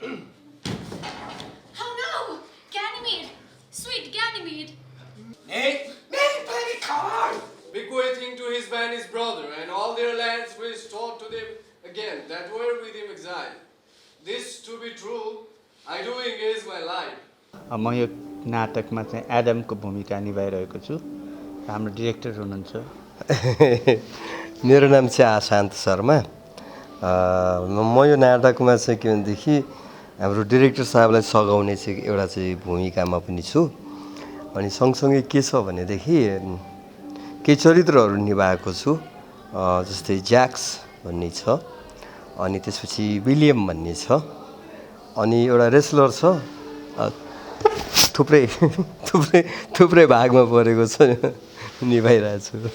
Oh no! Ganymede! Sweet Ganymede! Nate, baby, come on! Bequeathing to his Spanish brother and all their lands restored to them again that were with him exiled. This to be true, I do engage my life. म यो नाटकमा चाहिँ एडमको भूमिका निभाइरहेको छु। हाम्रो director हुनुहुन्छ। मेरो नाम चाहिँ आशान्त शर्मा। म यो नाटकमा चाहिँ के भनेदेखि हाम्रो डिरेक्टर साहबलाई सघाउने चाहिँ एउटा चाहिँ भूमिकामा पनि छु। अनि सँगसँगै के छ भनेदेखि केही चरित्रहरू निभाएको छु, जस्तै ज्याक्स भन्ने छ, अनि त्यसपछि विलियम भन्ने छ, अनि एउटा रेसलर छ। थुप्रै थुप्रै थुप्रै भागमा परेको छ, निभाइरहेको छु।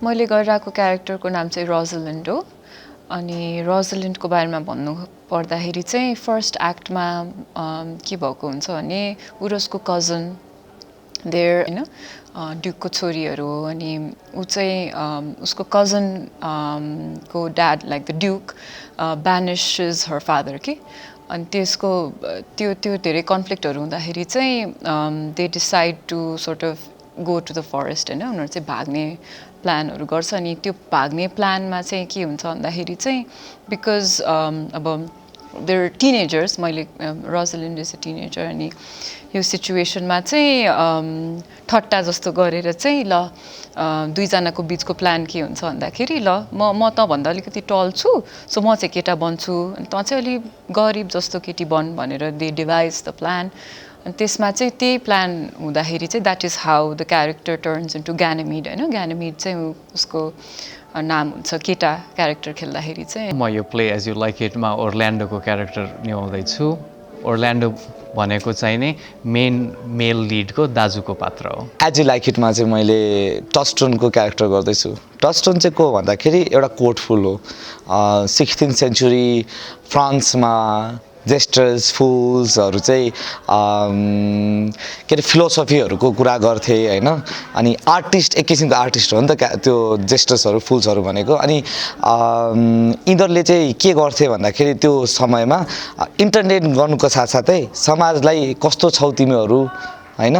मैले गरिरहेको क्यारेक्टरको नाम चाहिँ रोजलिन्ड हो। अनि रोजलिन्डको बारेमा भन्नु पर्दाखेरि चाहिँ फर्स्ट एक्टमा के भएको हुन्छ भने ऊ र उसको कजन देयर हैन ड्युकको छोरीहरू हो। अनि ऊ चाहिँ उसको कजन को dad like the duke banishes her father कि। अनि त्यसको त्यो धेरै कन्फ्लिक्टहरू हुँदाखेरि चाहिँ they decide to sort of go to the forest हैन। उनीहरू चाहिँ भाग्ने प्लानहरू गर्छ। अनि त्यो भाग्ने प्लानमा चाहिँ के हुन्छ भन्दाखेरि चाहिँ बिकज अब देयर टिनेजर्स, मैले रोजलिन्ड इज अ टिनेजर। अनि यो सिचुएसनमा चाहिँ ठट्टा जस्तो गरेर चाहिँ ल दुईजनाको बिचको प्लान के हुन्छ भन्दाखेरि ल म तँभन्दा अलिकति टल छु, सो म चाहिँ केटा बन्छु, अनि तँ चाहिँ अलिक गरिब जस्तो केटी बन भनेर दे डिभाइज द प्लान। अनि त्यसमा चाहिँ त्यही प्लान हुँदाखेरि चाहिँ that is how the character turns into Ganymede होइन। ग्यानिमिड चाहिँ उसको नाम हुन्छ केटा क्यारेक्टर खेल्दाखेरि चाहिँ। म यो प्ले एज यु लाइक इटमा ओर्ल्यान्डोको क्यारेक्टर निभाउँदैछु। ओर्ल्यान्डो भनेको चाहिँ नि मेन मेल लिडको दाजुको पात्र हो। एज यु लाइक इटमा चाहिँ मैले टस्टनको क्यारेक्टर गर्दैछु। टस्टन चाहिँ को भन्दाखेरि एउटा कोर्टफुल हो। 16th सेन्चुरी फ्रान्समा जेस्टर्स फुल्सहरू चाहिँ के अरे फिलोसफीहरूको कुरा गर्थे होइन। अनि आर्टिस्ट एक किसिमको आर्टिस्ट हो नि त त्यो जेस्टर्सहरू फुल्सहरू भनेको। अनि यिनीहरूले चाहिँ के गर्थे भन्दाखेरि त्यो समयमा इन्टरटेन गर्नुको साथसाथै समाजलाई कस्तो छौ तिमीहरू होइन,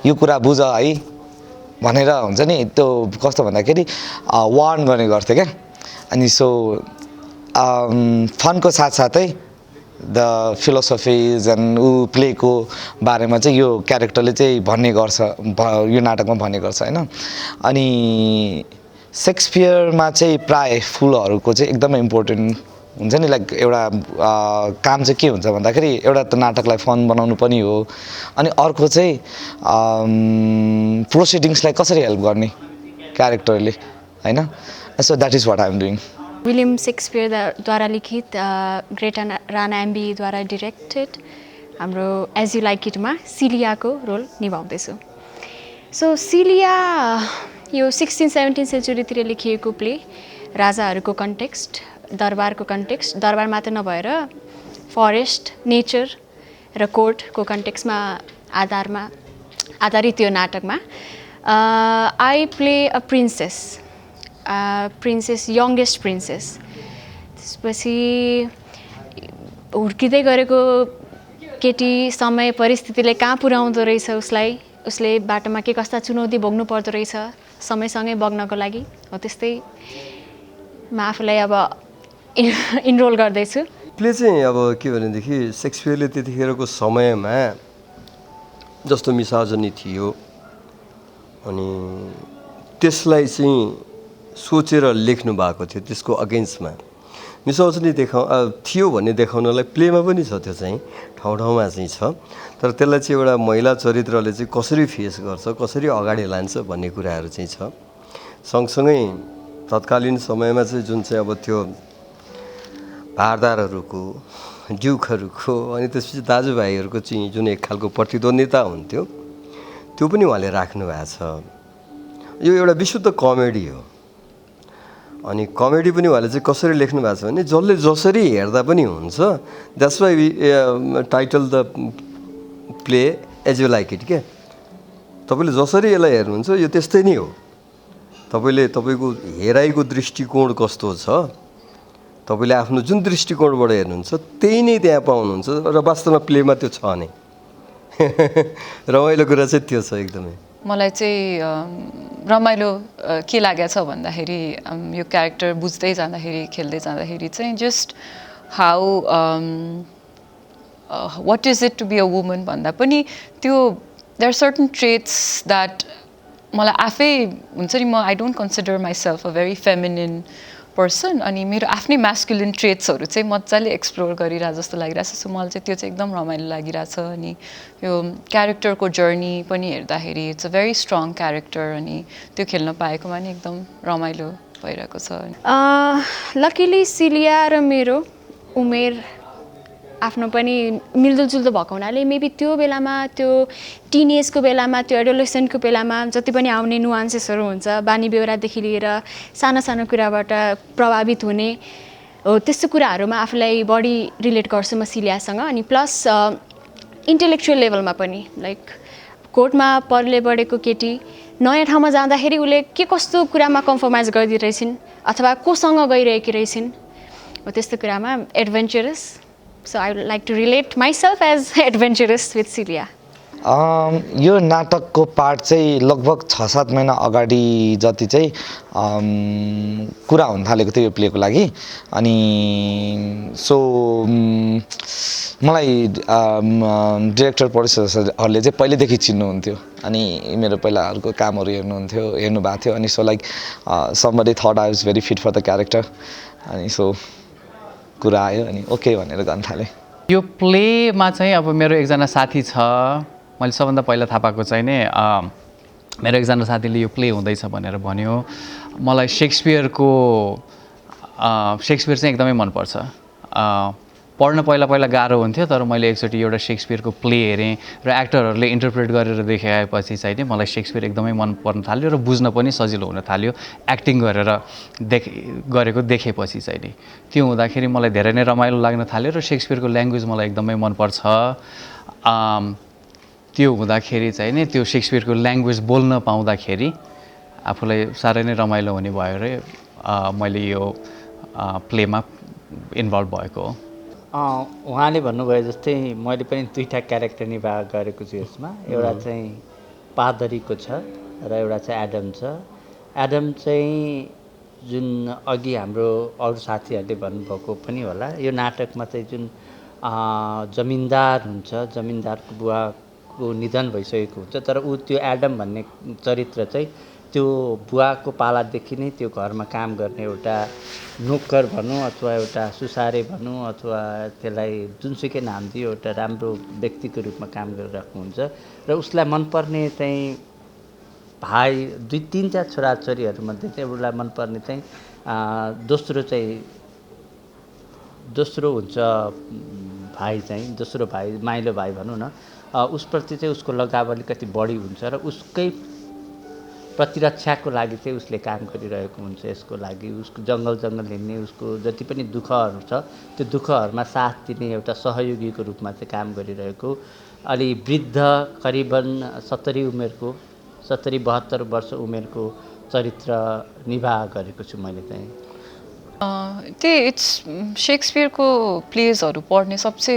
यो कुरा बुझ है भनेर हुन्छ नि। त्यो कस्तो भन्दाखेरि वार्न गर्ने गर्थे क्या। अनि सो फनको साथसाथै द फिलोसफिज एन्ड ऊ प्लेको बारेमा चाहिँ यो क्यारेक्टरले चाहिँ भन्ने गर्छ, यो नाटकमा भन्ने गर्छ होइन। अनि सेक्सपियरमा चाहिँ प्राय फुलहरूको चाहिँ एकदमै इम्पोर्टेन्ट हुन्छ नि। लाइक एउटा काम चाहिँ के हुन्छ भन्दाखेरि एउटा त नाटकलाई फन बनाउनु पनि हो, अनि अर्को चाहिँ प्रोसिडिङ्सलाई कसरी हेल्प गर्ने क्यारेक्टरले होइन। So that is what I am doing. William शेक्सपियरद्वारा लिखित, ग्रेटा राना एम्बीद्वारा डिरेक्टेड हाम्रो एज यु लाइक इटमा सिलियाको रोल निभाउँदैछु। सो सिलिया यो 16-17 सेन्चुरीतिर लेखिएको प्ले, राजाहरूको कन्टेक्स्ट, दरबारको कन्टेक्स्ट, दरबार मात्र नभएर फरेस्ट, नेचर र कोर्टको कन्टेक्स्टमा आधारित यो नाटकमा I play a princess, youngest princess. त्यसपछि हुर्किँदै गरेको केटी समय परिस्थितिले कहाँ पुर्याउँदो रहेछ उसलाई, उसले बाटोमा के कस्ता चुनौती भोग्नु पर्दो रहेछ समयसँगै बग्नको लागि हो। त्यस्तै म आफूलाई अब इनरोल गर्दैछु। प्ले चाहिँ अब के भनेदेखि शेक्सपियरले त्यतिखेरको समयमा जस्तो मिसाजनी थियो, अनि त्यसलाई चाहिँ सोचेर लेख्नु भएको थियो। त्यसको अगेन्स्टमा मिसाजनी थियो भन्ने देखाउनलाई प्लेमा पनि छ, त्यो चाहिँ ठाउँ ठाउँमा चाहिँ छ। तर त्यसलाई चाहिँ एउटा महिला चरित्रले चाहिँ कसरी फेस गर्छ, कसरी अगाडि लान्छ भन्ने कुराहरू चाहिँ छ। सँगसँगै तत्कालीन समयमा चाहिँ जुन चाहिँ अब त्यो भारदारहरूको, ड्युकहरूको, अनि त्यसपछि दाजुभाइहरूको चाहिँ जुन एक खालको प्रतिद्वन्द्विता हुन्थ्यो त्यो पनि उहाँले राख्नु भएको छ। यो एउटा विशुद्ध कमेडी हो। अनि कमेडी पनि उहाँले चाहिँ कसरी लेख्नु भएको छ भने जसले जसरी हेर्दा पनि हुन्छ। That's why we title the play as you like it क्या। तपाईँले जसरी यसलाई हेर्नुहुन्छ यो त्यस्तै नै हो। तपाईँको हेराइको दृष्टिकोण कस्तो छ तपाईँले आफ्नो जुन दृष्टिकोणबाट हेर्नुहुन्छ त्यही नै त्यहाँ पाउनुहुन्छ र वास्तवमा प्लेमा त्यो छ नै रमाइलो कुरा चाहिँ त्यो छ एकदमै मलाई चाहिँ रमाइलो के लागेको छ भन्दाखेरि यो क्यारेक्टर बुझ्दै जाँदाखेरि खेल्दै जाँदाखेरि चाहिँ just how what is it to be a woman भन्दा पनि त्यो there are certain traits that मलाई आफै हुन्छ नि म I don't consider myself a very feminine person अनि मेरो आफ्नै म्यास्कुलिन ट्रेट्सहरू चाहिँ मजाले एक्सप्लोर गरिरहेको जस्तो लागिरहेछ सो मलाई चाहिँ त्यो चाहिँ एकदम रमाइलो लागिरहेछ अनि यो क्यारेक्टरको जर्नी पनि हेर्दाखेरि it's a very strong character अनि त्यो खेल्न पाएकोमा नि एकदम रमाइलो भइरहेको छ लकिली सिलिया र मेरो उमेर आफ्नो पनि मिल्दोजुल्दो भएको हुनाले मेबी त्यो बेलामा त्यो टिनेजको बेलामा त्यो एडोलेसेन्टको बेलामा जति पनि आउने नुआन्सेसहरू हुन्छ बानी बेहोरादेखि लिएर सानो सानो कुराबाट प्रभावित हुने हो त्यस्तो कुराहरूमा आफूलाई बढी रिलेट गर्छु म सिलियासँग अनि प्लस इन्टेलेक्चुअल लेभलमा पनि लाइक कोर्टमा पढले बढेको केटी नयाँ ठाउँमा जाँदाखेरि उसले के कस्तो कुरामा कम्प्रोमाइज गरिदिरहेछिन् अथवा कोसँग गइरहेकी रहेछिन् हो त्यस्तो कुरामा adventurous So I would like to relate myself as adventurous with Celia. यो नाटकको पार्ट चाहिँ लगभग 6-7 महिना अगाडि जति चाहिँ कुरा हुन थालेको थियो यो प्लेको लागि अनि सो मलाई डिरेक्टर प्रोड्युसर्सहरूले चाहिँ पहिलेदेखि चिन्नुहुन्थ्यो अनि मेरो पहिला अर्को कामहरू हेर्नु भएको थियो अनि so like somebody thought I was very fit for the character अनि सो कुरा आयो अनि ओके भनेर गर्न थालेँ यो प्लेमा चाहिँ अब मेरो एकजना साथी छ मैले सबभन्दा पहिला थाहा पाएको चाहिँ नै मेरो एकजना साथीले यो प्ले हुँदैछ भनेर भन्यो मलाई सेक्सपियर चाहिँ एकदमै मनपर्छ पढ्न पहिला गाह्रो हुन्थ्यो तर मैले एकचोटि एउटा सेक्सपियरको प्ले हेरेँ र एक्टरहरूले इन्टरप्रेट गरेर देखाएपछि चाहिँ मलाई सेक्सपियर एकदमै मन पर्न थाल्यो र बुझ्न पनि सजिलो हुन थाल्यो एक्टिङ गरेर गरेको देखेपछि चाहिँ नि त्यो हुँदाखेरि मलाई धेरै नै रमाइलो लाग्न थाल्यो र सेक्सपियरको ल्याङ्ग्वेज मलाई एकदमै मनपर्छ त्यो हुँदाखेरि चाहिँ नि त्यो सेक्सपियरको ल्याङ्ग्वेज बोल्न पाउँदाखेरि आफूलाई साह्रै नै रमाइलो हुने भयो र मैले यो प्लेमा इन्भल्भ भएको हो उहाँले भन्नुभयो जस्तै मैले पनि 2टा क्यारेक्टर निभा गरेको छु यसमा एउटा चाहिँ पादरीको छ र एउटा चाहिँ एडम छ एडम चाहिँ जुन अघि हाम्रो अरू साथीहरूले भन्नुभएको पनि होला यो नाटकमा चाहिँ जुन जमिनदार हुन्छ जमिनदारको बुवाको निधन भइसकेको हुन्छ तर ऊ त्यो एडम भन्ने चरित्र चाहिँ त्यो बुवाको पालादेखि नै त्यो घरमा काम गर्ने एउटा नोकर भनौँ अथवा एउटा सुसारे भनौँ अथवा त्यसलाई जुनसुकै नाम दियो एउटा राम्रो व्यक्तिको रूपमा काम गरिरहेको हुन्छ र उसलाई मनपर्ने चाहिँ भाइ 2-3 छोराछोरीहरूमध्ये चाहिँ उसलाई मनपर्ने चाहिँ दोस्रो हुन्छ भाइ चाहिँ दोस्रो भाइ माइलो भाइ भनौँ न उसप्रति चाहिँ उसको लगाव अलिकति बढी हुन्छ र उसकै प्रतिरक्षाको लागि चाहिँ उसले काम गरिरहेको हुन्छ यसको लागि उसको जङ्गल हिँड्ने उसको जति पनि दुःखहरू छ त्यो दुःखहरूमा साथ दिने एउटा सहयोगीको रूपमा चाहिँ काम गरिरहेको अलि वृद्ध करिबन 70-72 वर्ष उमेरको चरित्र निभा गरेको छु मैले चाहिँ त्यही इट्स सेक्सपियरको प्लेजहरू पढ्ने सबसे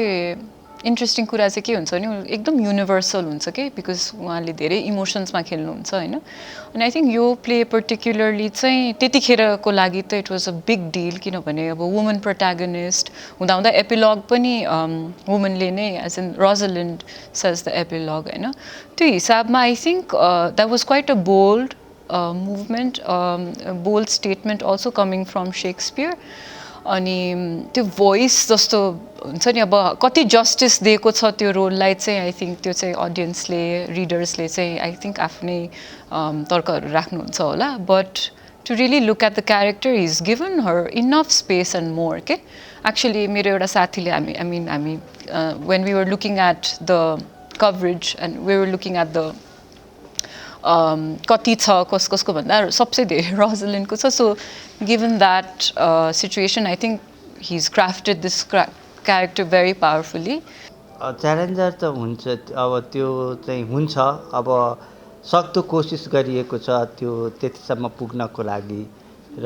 इन्ट्रेस्टिङ कुरा चाहिँ के हुन्छ भने एकदम युनिभर्सल हुन्छ कि बिकज उहाँले धेरै इमोसन्समा खेल्नुहुन्छ होइन अनि आई थिङ्क यो प्ले पर्टिकुलरली चाहिँ त्यतिखेरको लागि त it was a big deal किनभने अब वुमन प्रोट्यागनिस्ट हुँदा एपिलग पनि वुमनले नै as in Rosalind says the epilogue होइन त्यो हिसाबमा I think that was quite a bold movement bold statement also coming from Shakespeare अनि त्यो भोइस जस्तो हुन्छ नि अब कति जस्टिस दिएको छ त्यो रोललाई चाहिँ आई थिङ्क त्यो चाहिँ अडियन्सले रिडर्सले चाहिँ आई थिङ्क आफ्नै तर्कहरू राख्नुहुन्छ होला but to really look at the character is given her enough space and more के एक्चुली मेरो एउटा साथीले हामी when we were looking at the coverage and we were looking at the कति छ कसको भन्दा सबसे धेरै रोजलिन्डको छ so given that situation I think he is crafted this character very powerfully challenger त हुन्छ अब त्यो चाहिँ हुन्छ अब सक्दो कोसिस गरिएको छ त्यो त्यतिसम्म पुग्नको लागि र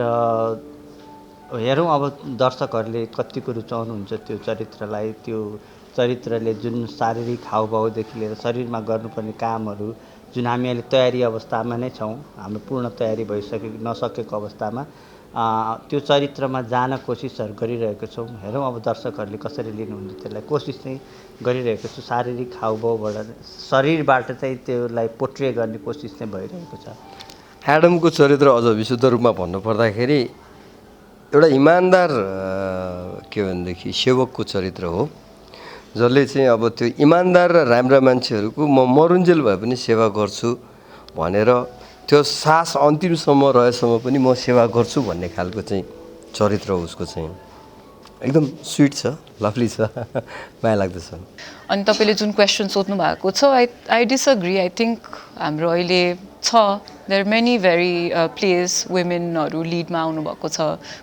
हेरौँ अब दर्शकहरूले कतिको रुचाउनुहुन्छ त्यो चरित्रलाई, त्यो चरित्रले जुन शारीरिक हावभावदेखि लिएर शरीरमा गर्नुपर्ने कामहरू जुन हामी अहिले तयारी अवस्थामा नै छौँ, हाम्रो पूर्ण तयारी नसकेको अवस्थामा त्यो चरित्रमा जान कोसिसहरू गरिरहेको छौँ। हेरौँ अब दर्शकहरूले कसरी लिनुहुन्छ त्यसलाई। कोसिस चाहिँ गरिरहेको छु, शारीरिक हावभावबाट शरीरबाट चाहिँ त्यसलाई पोर्ट्रे गर्ने कोसिस चाहिँ भइरहेको छ। एडमको चरित्र अझ विशुद्ध रूपमा भन्नुपर्दाखेरि एउटा इमान्दार के भनेदेखि सेवकको चरित्र हो, जसले चाहिँ अब त्यो इमान्दार र राम्रा मान्छेहरूको म मरुन्जेल भए पनि सेवा गर्छु भनेर त्यो सास अन्तिमसम्म रहेसम्म पनि म सेवा गर्छु भन्ने खालको चाहिँ चरित्र हो उसको चाहिँ। एकदम स्विट छ, लभली छ, माया लाग्दछ। अनि तपाईँले जुन क्वेसन सोध्नु भएको छ, आई डिसअग्री। आई थिङ्क हाम्रो अहिले छ, देयर मेनी भेरी प्लेस वुमेनहरू लिडमा आउनुभएको छ,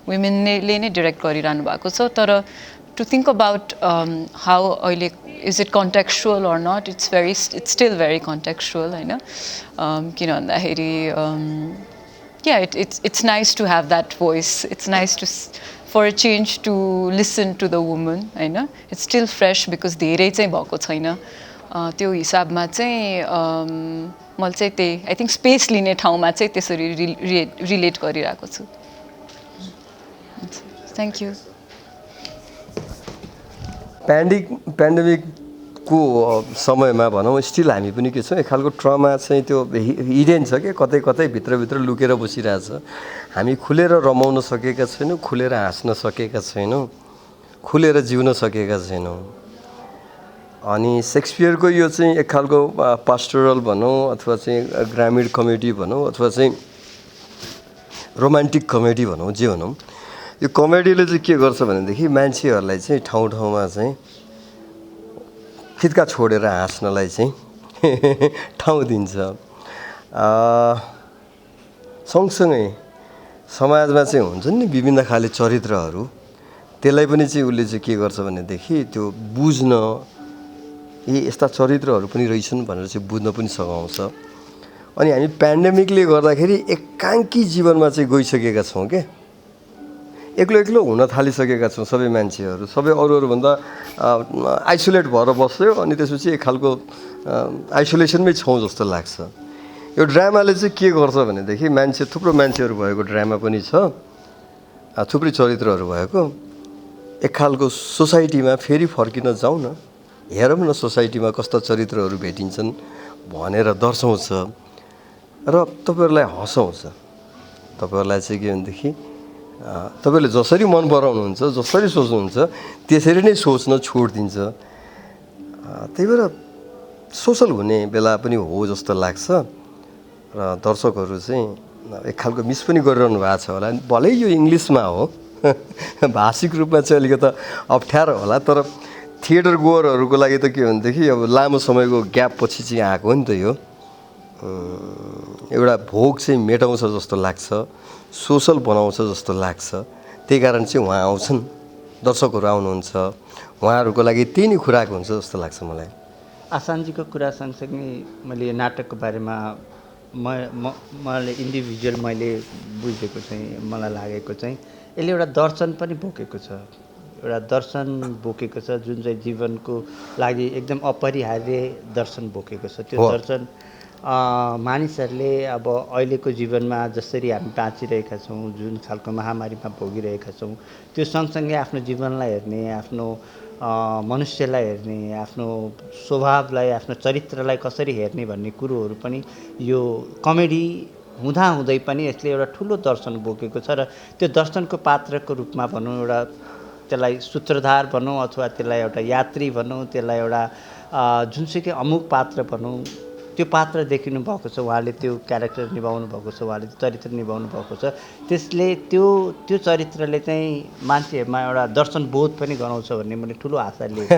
वुमेनले नै डिरेक्ट गरिरहनु भएको छ। तर टु थिङ्क अबाउट हाउ अहिले is it contextual or not, it's still very contextual होइन। किन भन्दाखेरि it's nice to have that voice, it's nice to for a change to listen to the woman होइन। It's still fresh because धेरै चाहिँ भएको छैन। त्यो हिसाबमा चाहिँ मैले चाहिँ त्यही आई थिङ्क स्पेस लिने ठाउँमा चाहिँ त्यसरी रिलेट गरिरहेको छु। Thank you. पेन्डेमिकको समयमा भनौँ स्टिल हामी पनि के छौँ, एक खालको ट्रमा चाहिँ त्यो हिडेन छ कि कतै कतै भित्रभित्र लुकेर बसिरहेछ। हामी खुलेर रमाउन सकेका छैनौँ, खुलेर हाँस्न सकेका छैनौँ, खुलेर जिउन सकेका छैनौँ। अनि सेक्सपियरको यो चाहिँ एक खालको पास्टोरल भनौँ अथवा चाहिँ ग्रामीण कमेडी भनौँ अथवा चाहिँ रोमान्टिक कमेडी भनौँ, जे भनौँ, यो कमेडीले चाहिँ के गर्छ भनेदेखि मान्छेहरूलाई चाहिँ ठाउँ ठाउँमा चाहिँ खिच्का छोडेर हाँस्नलाई चाहिँ ठाउँ दिन्छ। सँगसँगै समाजमा चाहिँ हुन्छन् नि विभिन्न खाले चरित्रहरू, त्यसलाई पनि चाहिँ उसले चाहिँ के गर्छ भनेदेखि त्यो बुझ्न यस्ता चरित्रहरू पनि रहेछन् भनेर चाहिँ बुझ्न पनि सघाउँछ। अनि हामी पेन्डेमिकले गर्दाखेरि एकाङ्की जीवनमा चाहिँ गइसकेका छौँ क्या, एक्लो एक्लो हुन थालिसकेका छौँ सबै मान्छेहरू, सबै अरूभन्दा आइसोलेट भएर बस्यो। अनि त्यसपछि एक खालको आइसोलेसनमै छौँ जस्तो लाग्छ। यो ड्रामाले चाहिँ के गर्छ भनेदेखि थुप्रो मान्छेहरू भएको ड्रामा पनि छ, थुप्रै चरित्रहरू भएको, एक खालको सोसाइटीमा फेरि फर्किन जाउँ न, हेरौँ न सोसाइटीमा कस्ता चरित्रहरू भेटिन्छन् भनेर दर्शाउँछ र तपाईँहरूलाई हँसाउँछ। तपाईँहरूलाई चाहिँ के भनेदेखि तपाईँले जसरी मन पराउनुहुन्छ, जसरी सोच्नुहुन्छ त्यसरी नै सोच्न छोड दिन्छ। त्यही भएर सोसल हुने बेला पनि हो जस्तो लाग्छ र दर्शकहरू चाहिँ एक खालको मिस पनि गरिरहनु भएको छ होला। भलै यो इङ्ग्लिसमा हो, भाषिक रूपमा चाहिँ अलिकति अप्ठ्यारो होला, तर थिएटर गोवरहरूको लागि त के भनेदेखि अब लामो समयको ग्याप पछि चाहिँ आएको हो नि त। यो एउटा भोग चाहिँ मेटाउँछ जस्तो लाग्छ, सोसल बनाउँछ जस्तो लाग्छ। त्यही कारण चाहिँ उहाँ आउँछन्, दर्शकहरू आउनुहुन्छ, उहाँहरूको लागि त्यही नै खुराक हुन्छ जस्तो लाग्छ मलाई। आसानजीको कुरा सँगसँगै मैले यो नाटकको बारेमा मैले इन्डिभिजुअल मैले बुझेको चाहिँ मलाई लागेको चाहिँ यसले एउटा दर्शन पनि बोकेको छ, एउटा दर्शन बोकेको छ जुन चाहिँ जीवनको लागि एकदम अपरिहार्य दर्शन बोकेको छ। त्यो दर्शन मानिसहरूले अब अहिलेको जीवनमा जसरी हामी बाँचिरहेका छौँ, जुन खालको महामारीमा भोगिरहेका छौँ, त्यो सँगसँगै आफ्नो जीवनलाई हेर्ने, आफ्नो मनुष्यलाई हेर्ने, आफ्नो स्वभावलाई, आफ्नो चरित्रलाई कसरी हेर्ने भन्ने कुरोहरू पनि यो कमेडी हुँदाहुँदै पनि यसले एउटा ठुलो दर्शन बोकेको छ। र त्यो दर्शनको पात्रको रूपमा भनौँ, एउटा त्यसलाई सूत्रधार भनौँ अथवा त्यसलाई एउटा यात्री भनौँ, त्यसलाई एउटा जुनसुकै अमुक पात्र भनौँ, त्यो पात्र देखिनु भएको छ, उहाँले त्यो क्यारेक्टर निभाउनु भएको छ, उहाँले चरित्र निभाउनु भएको छ। त्यसले त्यो चरित्रले चाहिँ मान्छेहरूमा एउटा दर्शन बोध पनि गराउँछ भन्ने मैले ठुलो आशा लिएको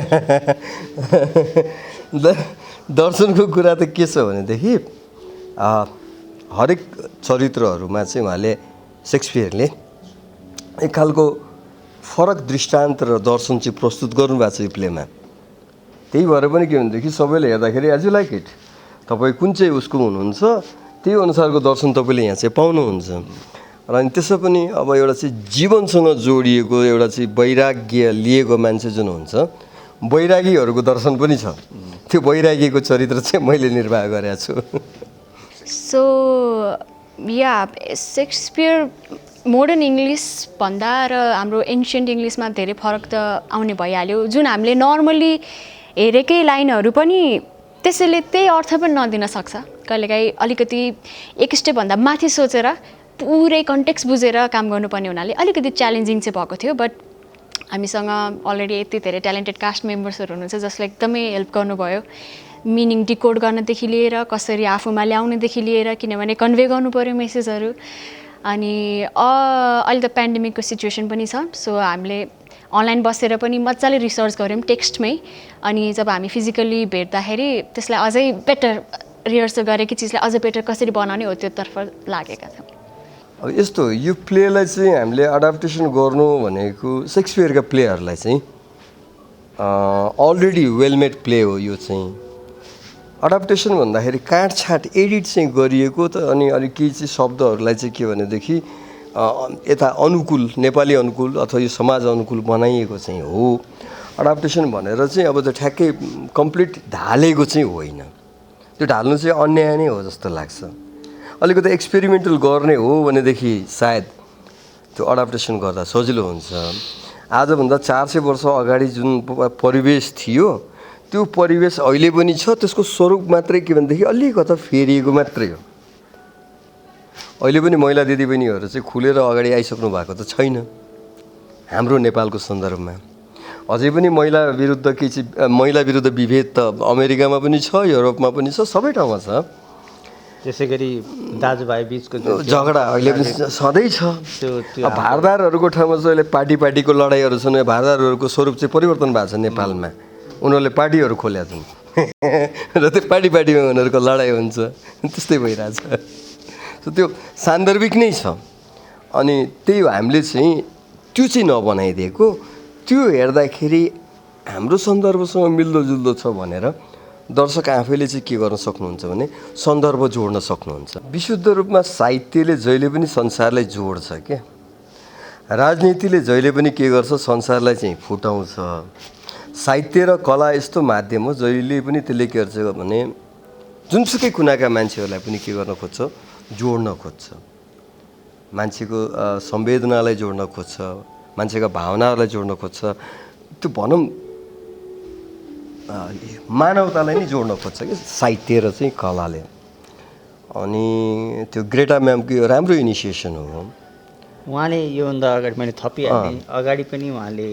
छु। दर्शनको कुरा त के छ भनेदेखि हरेक चरित्रहरूमा चाहिँ उहाँले सेक्सपियरले एक खालको फरक दृष्टान्त र दर्शन चाहिँ प्रस्तुत गर्नुभएको छ यो प्लेमा। त्यही भएर पनि के भनेदेखि सबैले हेर्दाखेरि एज यु लाइक इट, तपाईँ कुन चाहिँ उसको हुनुहुन्छ त्यही अनुसारको दर्शन तपाईँले यहाँ चाहिँ पाउनुहुन्छ। र अनि त्यसो पनि अब एउटा चाहिँ जीवनसँग जोडिएको एउटा चाहिँ वैराग्य लिएको मान्छे जुन हुन्छ वैरागीहरूको दर्शन पनि छ त्यो वैरागीको चरित्र चाहिँ मैले निर्वाह गरेको छु सो या सेक्सपियर मोडर्न इङ्ग्लिस भन्दा र हाम्रो एन्सियन्ट इङ्ग्लिसमा धेरै फरक त आउने भइहाल्यो जुन हामीले नर्मली हेरेकै लाइनहरू पनि त्यसैले त्यही अर्थ पनि नदिन सक्छ कहिलेकाहीँ अलिकति एक स्टेपभन्दा माथि सोचेर पुरै कन्टेक्स्ट बुझेर काम गर्नुपर्ने हुनाले अलिकति च्यालेन्जिङ चाहिँ भएको थियो बट हामीसँग अलरेडी यति धेरै ट्यालेन्टेड कास्ट मेम्बर्सहरू हुनुहुन्छ जसले एकदमै हेल्प गर्नुभयो मिनिङ डिकोड गर्नदेखि लिएर कसरी आफूमा ल्याउनेदेखि लिएर किनभने कन्भे गर्नु पऱ्यो मेसेजहरू अनि अहिले त पेन्डेमिकको सिचुएसन पनि छ सो हामीले अनलाइन बसेर पनि मजाले रिसर्च गऱ्यौँ टेक्स्टमै अनि जब हामी फिजिकली भेट्दाखेरि त्यसलाई अझै बेटर रिहर्सल गरेकी चिजलाई अझै बेटर कसरी बनाउने हो त्योतर्फ लागेका थियौँ अब यस्तो यो प्लेलाई चाहिँ हामीले एडाप्टेसन गर्नु भनेको सेक्सपियरका प्लेहरूलाई चाहिँ अलरेडी वेल मेड प्ले हो यो चाहिँ एडाप्टेसन भन्दाखेरि काटछाट एडिट चाहिँ गरिएको त अनि अलिक केही चाहिँ शब्दहरूलाई चाहिँ के भनेदेखि यता अनुकूल नेपाली अनुकूल अथवा यो समाज अनुकूल बनाइएको चाहिँ हो एडाप्टेसन भनेर चाहिँ अब त्यो ठ्याक्कै कम्प्लिट ढालेको चाहिँ होइन त्यो ढाल्नु चाहिँ अन्याय नै हो जस्तो लाग्छ अलिकति एक्सपेरिमेन्टल गर्ने हो भनेदेखि सायद त्यो एडाप्टेसन गर्दा सजिलो हुन्छ आजभन्दा 400 वर्ष अगाडि जुन परिवेश थियो त्यो परिवेश अहिले पनि छ त्यसको स्वरूप मात्रै के भनेदेखि अलिकता फेरिएको मात्रै हो अहिले पनि महिला दिदीबहिनीहरू चाहिँ खुलेर अगाडि आइसक्नु भएको त छैन हाम्रो नेपालको सन्दर्भमा अझै पनि महिला विरुद्ध विभेद त अमेरिकामा पनि छ युरोपमा पनि छ सबै ठाउँमा छ त्यसै गरी दाजुभाइ बिचको झगडा अहिले पनि सधैँ छ भारदारहरूको ठाउँमा चाहिँ अहिले पार्टीको लडाइँहरू छन् भारदारहरूको स्वरूप चाहिँ परिवर्तन भएको छ नेपालमा उनीहरूले पार्टीहरू खोलेका छन् र त्यो पार्टीमा उनीहरूको लडाइँ हुन्छ त्यस्तै भइरहेछ सो त्यो सान्दर्भिक नै छ अनि त्यही हो हामीले चाहिँ त्यो चाहिँ नबनाइदिएको त्यो हेर्दाखेरि हाम्रो सन्दर्भसँग मिल्दोजुल्दो छ भनेर दर्शक आफैले चाहिँ के गर्न सक्नुहुन्छ भने सन्दर्भ जोड्न सक्नुहुन्छ विशुद्ध रूपमा साहित्यले जहिले पनि संसारलाई जोड्छ क्या राजनीतिले जहिले पनि के गर्छ संसारलाई चाहिँ फुटाउँछ साहित्य र कला यस्तो माध्यम हो जहिले पनि त्यसले के गर्छ भने जुनसुकै कुनाका मान्छेहरूलाई पनि के गर्न खोज्छ जोड्न खोज्छ मान्छेको संवेदनालाई जोड्न खोज्छ मान्छेका भावनाहरूलाई जोड्न खोज्छ त्यो भनौँ मानवतालाई नै जोड्न खोज्छ कि साहित्य र चाहिँ कलाले अनि त्यो ग्रेटा म्यामको यो राम्रो इनिसिएसन हो उहाँले योभन्दा अगाडि मैले थपिहालेँ अगाडि पनि उहाँले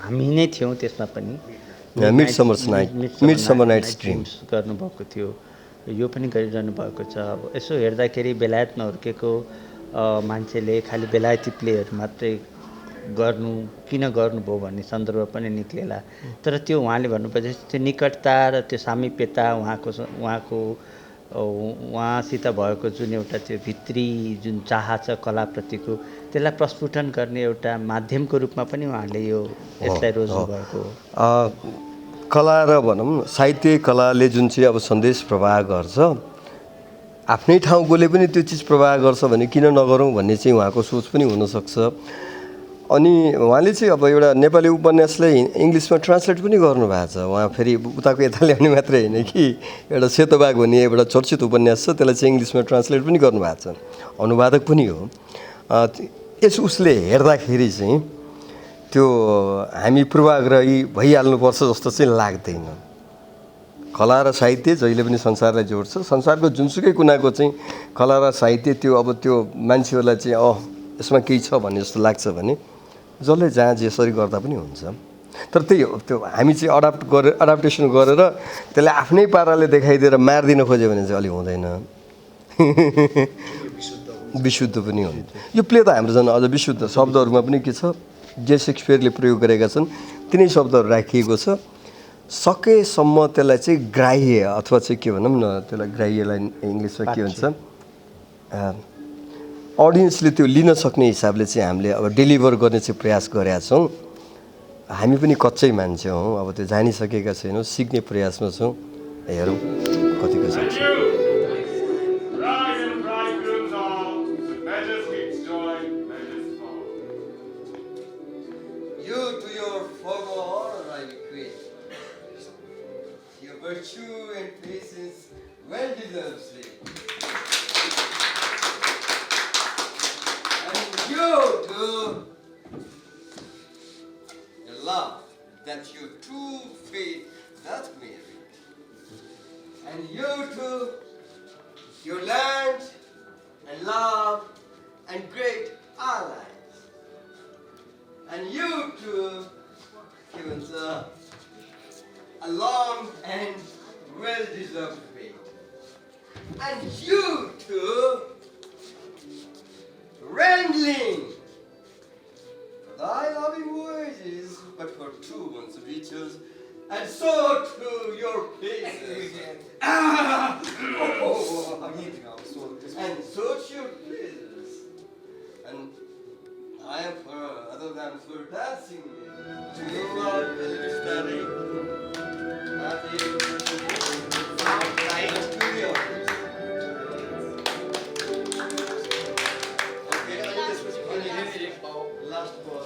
हामी नै थियौँ त्यसमा पनि मिडसमर नाइट्स ड्रिम्स गर्नुभएको थियो यो पनि गरिरहनु भएको छ अब यसो हेर्दाखेरि बेलायत नहुर्केको मान्छेले खालि बेलायती प्लेहरू मात्रै किन गर्नुभयो भन्ने सन्दर्भ पनि निक्लेला तर त्यो उहाँले भन्नुपर्छ त्यो निकटता र त्यो सामिप्यता उहाँसित भएको जुन एउटा त्यो भित्री जुन चाह छ कलाप्रतिको त्यसलाई प्रस्फुटन गर्ने एउटा माध्यमको रूपमा पनि उहाँले यसलाई रोज्नु भएको कला र भनौँ साहित्य कलाले जुन चाहिँ अब सन्देश प्रवाह गर्छ आफ्नै ठाउँकोले पनि त्यो चिज प्रवाह गर्छ भने किन नगरौँ भन्ने चाहिँ उहाँको सोच पनि हुनसक्छ अनि उहाँले चाहिँ अब एउटा नेपाली उपन्यासलाई इङ्ग्लिसमा ट्रान्सलेट पनि गर्नुभएको छ उहाँ फेरि उताको यता ल्याउने मात्रै होइन कि एउटा सेतोबाघ भन्ने एउटा चर्चित उपन्यास छ त्यसलाई चाहिँ इङ्ग्लिसमा ट्रान्सलेट पनि गर्नुभएको छ अनुवादक पनि हो उसले हेर्दाखेरि चाहिँ त्यो हामी पूर्वाग्रही भइहाल्नुपर्छ जस्तो चाहिँ लाग्दैन कला र साहित्य जहिले पनि संसारलाई जोड्छ संसारको जुनसुकै कुनाको चाहिँ कला र साहित्य त्यो अब त्यो मान्छेहरूलाई चाहिँ यसमा केही छ भन्ने जस्तो लाग्छ भने जसले जहाँ जसरी गर्दा पनि हुन्छ तर त्यही हो त्यो हामी चाहिँ एडाप्टेसन गरेर त्यसलाई आफ्नै पाराले देखाइदिएर मारिदिन खोज्यो भने चाहिँ अलि हुँदैन विशुद्ध पनि हो यो प्ले त हाम्रो झन् अझ विशुद्ध शब्दहरूमा पनि के छ जे सेक्सपियरले प्रयोग गरेका छन् तिनै शब्दहरू राखिएको छ सकेसम्म त्यसलाई चाहिँ ग्राह्य अथवा चाहिँ के भनौँ न त्यसलाई ग्राह्यलाई इङ्ग्लिसमा के भन्छ अडियन्सले त्यो लिन सक्ने हिसाबले चाहिँ हामीले अब डेलिभर गर्ने चाहिँ प्रयास गरेका छौँ हामी पनि कच्चै मान्छे हौँ अब त्यो जानिसकेका छैनौँ सिक्ने प्रयासमा छौँ हेरौँ कतिको सक्छ virtue and patience well deserved sleep. And you too, your love, that your true faith doth marry. And you too, your land and love and great allies. And you too, given sir, a long and well-deserved fate. And you too, wrangling thy loving voyages, but for true ones riches, and so too your places. And so to your places. And I am for other than for dancing to you out study. Happy studio. Okay, last one.